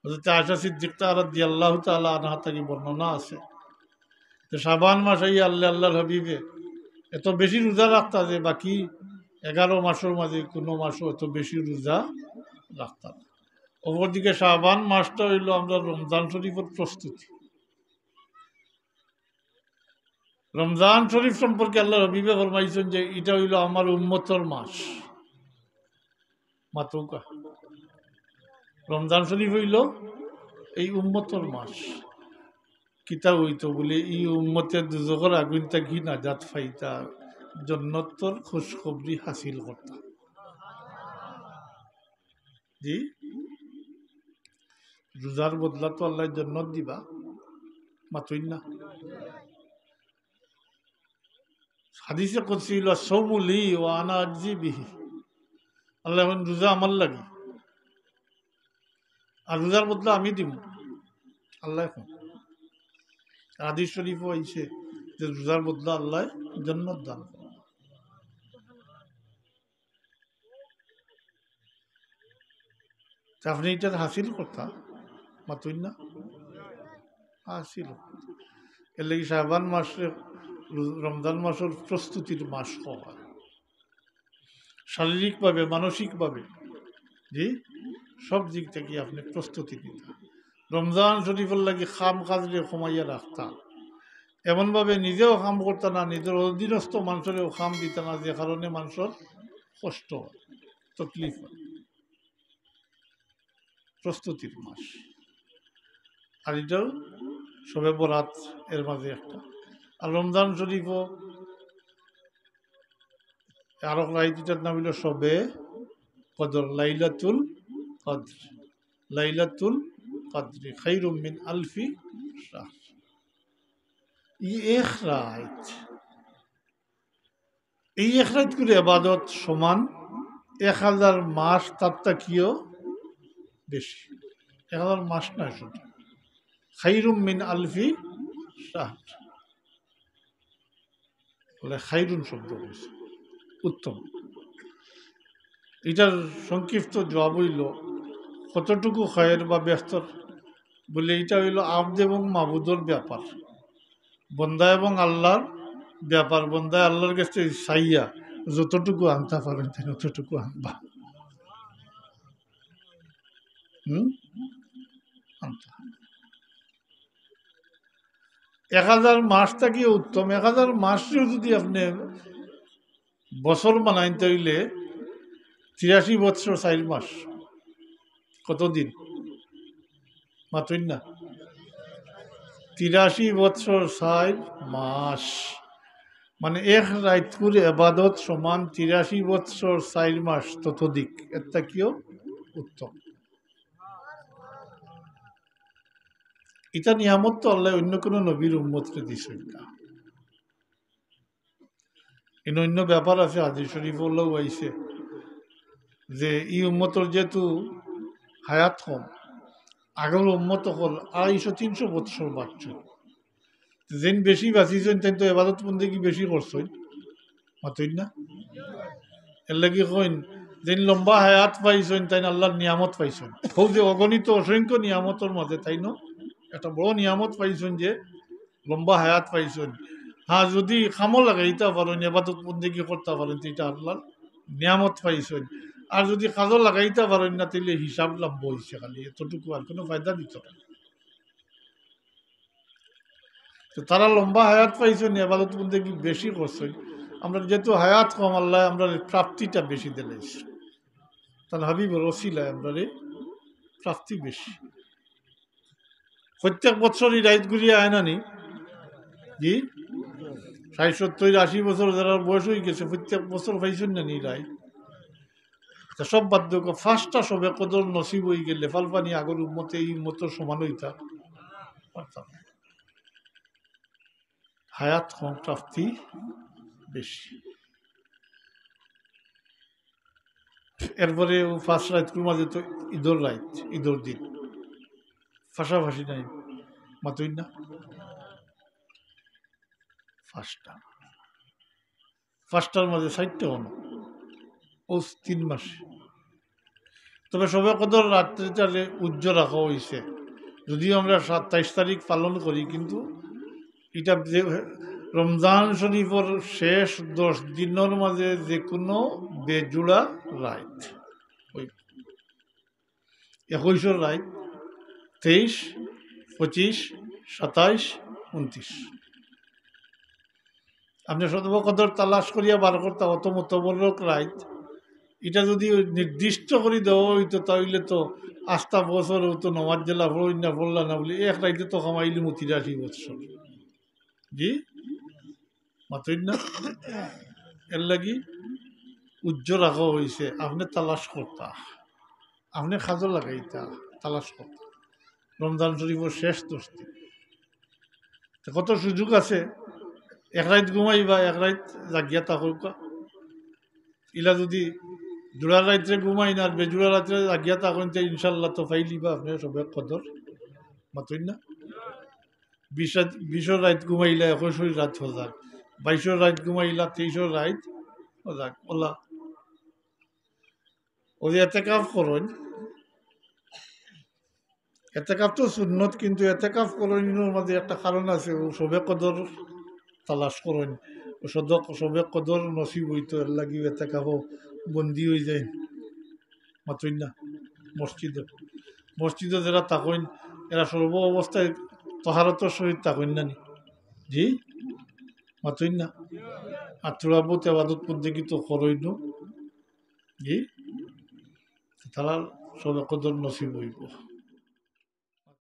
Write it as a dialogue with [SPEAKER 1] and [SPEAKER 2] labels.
[SPEAKER 1] হযরত আয়েশা সিদ্দিকা রাদিয়াল্লাহু তাআলা আনহা থেকে বর্ণনা আছে যে শাবান মাস এই আল্লাহর হাবিবে এত বেশি রোজা রাখতা যে বাকি 11 মাসের মাঝে কোনো মাসও এত বেশি রোজা রাখতা না। অপরদিকে শাবান মাসটা হইল আমরা রমজান শরীফের প্রস্তুতি। রমজান শরীফ সম্পর্কে আল্লাহ হাবিবে ফরমাইছেন যে এটা হইল আমার উম্মতের মাস। মাতৌকা রমজান শরীফ হইল এই উম্মতের মাস। কিতা হইতো বলে এই উম্মতের দুজকের আগুন থাকি নাজাত ফাইতা জন্নতর খুশখবরি হাসিল করতা। জি রোজার বদলা তো আল্লাহ জন্নত দিবা মাতই না। হাদিসে কুদসি হইল সৌমুলি ও আনা আজজি বিহি। আল্লাহ এখন রোজা আমার লাগে আর রোজার বদলা আমি দিব আল্লাহ। এখন হাদিস শরীফও আইছে যে রোজার বদলা আল্লাহ জান্নাত দান করে। আপনি এটা হাসিল করতা মাতই না হাসিল। এর লাগি শাবান মাসে রমজান মাসের প্রস্তুতির মাস হওয়া শারীরিকভাবে মানসিকভাবে জি সব দিক থেকে আপনি প্রস্তুতি নিতে। রমজান শরীফের লাগি খাম কাজরে কমাইয়া রাখতা, এমনভাবে নিজেও কাম করতে না, নিজের অধীনস্থ মানুষেরও খাম দিতে না, যে কারণে মানুষের কষ্ট হয় তকলিফ হয়। প্রস্তুতির মাস। আর এটাও শবে বরাত এর মাঝে একটা। আর রমজান শরীফও আরো রাইটার নাম হইল শবে কদর, লাইলাতুল কদর। লাইলাতুল কদরি খায়রুম মিন আলফি শাহর। এই এক রাত, এই এক রাত করে ইবাদত সমান 1000 মাস তার থেকেও বেশি। 1000 মাস না শুধু, খায়রুম মিন আলফি শাহর বলে খায়রুন শব্দ হয়েছে উত্তম। এটার সংক্ষিপ্ত জবাব হইল কতটুকু খায়ের বা ব্যস্তর বলে এটা হইল আব্দ এবং মাবুদর ব্যাপার, বন্দা এবং আল্লাহর ব্যাপার। বন্দায় আল্লাহর কাছে চাইয়া যতটুকু আনতে পারেন ততটুকু আনবা। আনতে 1000 মাস থাকি উত্তম। 1000 মাসও যদি আপনি বছর বানাইতে হইলে 83 বৎসর 4 মাস কতদিন মাতই না 83 বৎসর 4 মাস, মানে এক রাত করে এবাদত সমান 83 বৎসর 4 মাস ততোধিক। এর থেকেও উত্তম। এটা নিয়ামত তো আল্লাহ অন্য কোনো নবীর উম্মতকে দিছেন না। অন্য ব্যাপার আছে হাদিস শরীফেও আইছে যে এই উম্মতর যেহেতু হায়াত কম, আগের উম্মত হল 250-300 বৎসর বাঁচছেন, যেন বেশি বাঁচিছেন তেন তো এবাদত বন্দেগী বেশি করছেন মাতই না। এর লাগি কইন যেন লম্বা হায়াত পাইছেন তাই আল্লাহর নিয়ামত পাইছেন। খুব যে অগণিত অসংখ্য নিয়ামতের মাঝে তাই না একটা বড় নিয়ামত পাইছেন যে লম্বা হায়াত পাইছেন। হ্যাঁ, যদি খামো লাগাইতে পারেন, এবাদত বন্দেগী করতে পারেন, এটা আল্লাহর নিয়ামত পাইছেন। আর যদি কাজও লাগাইতে পারেন না তাহলে হিসাব লম্ব হয়েছে, খালি এতটুকু, আর কোনো ফায়দা দিত না। তো তারা লম্বা হায়াত পাইছেন, এবাদত বন্দেগী বেশি করছেন। আমরা যেহেতু হায়াত কম, আল্লাহ আমরা প্রাপ্তিটা বেশি দিলাইছি, তাহলে হাবিবর ওসিলায় আমরা প্রাপ্তি বেশি। প্রত্যেক বছরই রাইত ঘুরিয়ে আয় না নি জি 60-70-80 বছর যারা বয়স হয়ে গেছে প্রত্যেক বছর পাইছেন না নি রায়। সব বাধ্য ফার্স্টটা সবে কদর নসিব হয়ে গেলে ফালপানি আগর উম্মতে এই উম্মতের সমান হইতা পারতাম। হায়াত কম প্রাপ্তি বেশি। এরপরে ফার্স্ট রাইত মাঝে তো ঈদর রাইত, ঈদর দিন ফাঁসাফাঁসি নাই মাতই না। ফার্স্টটার মাঝে 60টা হন ও 3 মাস। তবে সবে কদর রাত্রিটারে উজ্জ্বল রাখা হয়েছে, যদিও আমরা 27 তারিখ পালন করি, কিন্তু এটা রমজান শরীফের শেষ 10 দিনের মাঝে যে কোনো বেজুড়া রাইত, ওই 21 রাইত, 23, 25, 27, 29 আপনি সর্বকদর তালাশ করিয়া বার করতে অত মতবরক রাইত, এটা যদি নির্দিষ্ট করে দেওয়া হইতো তাহলে তো আস্থা বছর হতো নমাজ জেলা ফলই না ফললা না বলে এক রাইতে তো খামাইলি 83 বছর। জি মাতই না, এর লাগি উজ্জ্বল রাখা হয়েছে। আপনি তালাশ করতা, আপনি খাজো লাগাইতা, তালাশ করতা রমজান শরীফের শেষ 10 দিন। কত সুযোগ আছে, এক রাত ঘুমাইবা, এক রাত জাগিয়া থাকুকা। ইলা যদি জোড়া রাত্রে ঘুমাই না আর বেজোড়া রাত্রে জাগিয়া থাকুন, ইনশাল্লাহ তো পাইলিবা আপনি সবে কদর। মাতই না, 20 রাত ঘুমাইলা 21 রাত হজাক, 22 রাত ঘুমাইলা 23 রাত হজাক। ওলা ওই এতেকাফ করেন, এতেকাফ তো সুন্নত, কিন্তু এতেকাফ করার মাঝে একটা কারণ আছে, ও সবে কদর তালাশ করেন, ও সবে কদর নসিব হইতো, এর লাগি এতেকাফও বন্দি হয়ে যায়। মাতই না, মসজিদে যারা থাকেন এরা সর্ব অবস্থায় তহারতর সহিত থাকেন না নি? জি মাতই না, আর তোরা বহুত আবাদত পদ্ধতি তো করইন। জি তারা সবে কদর নসিব হইব।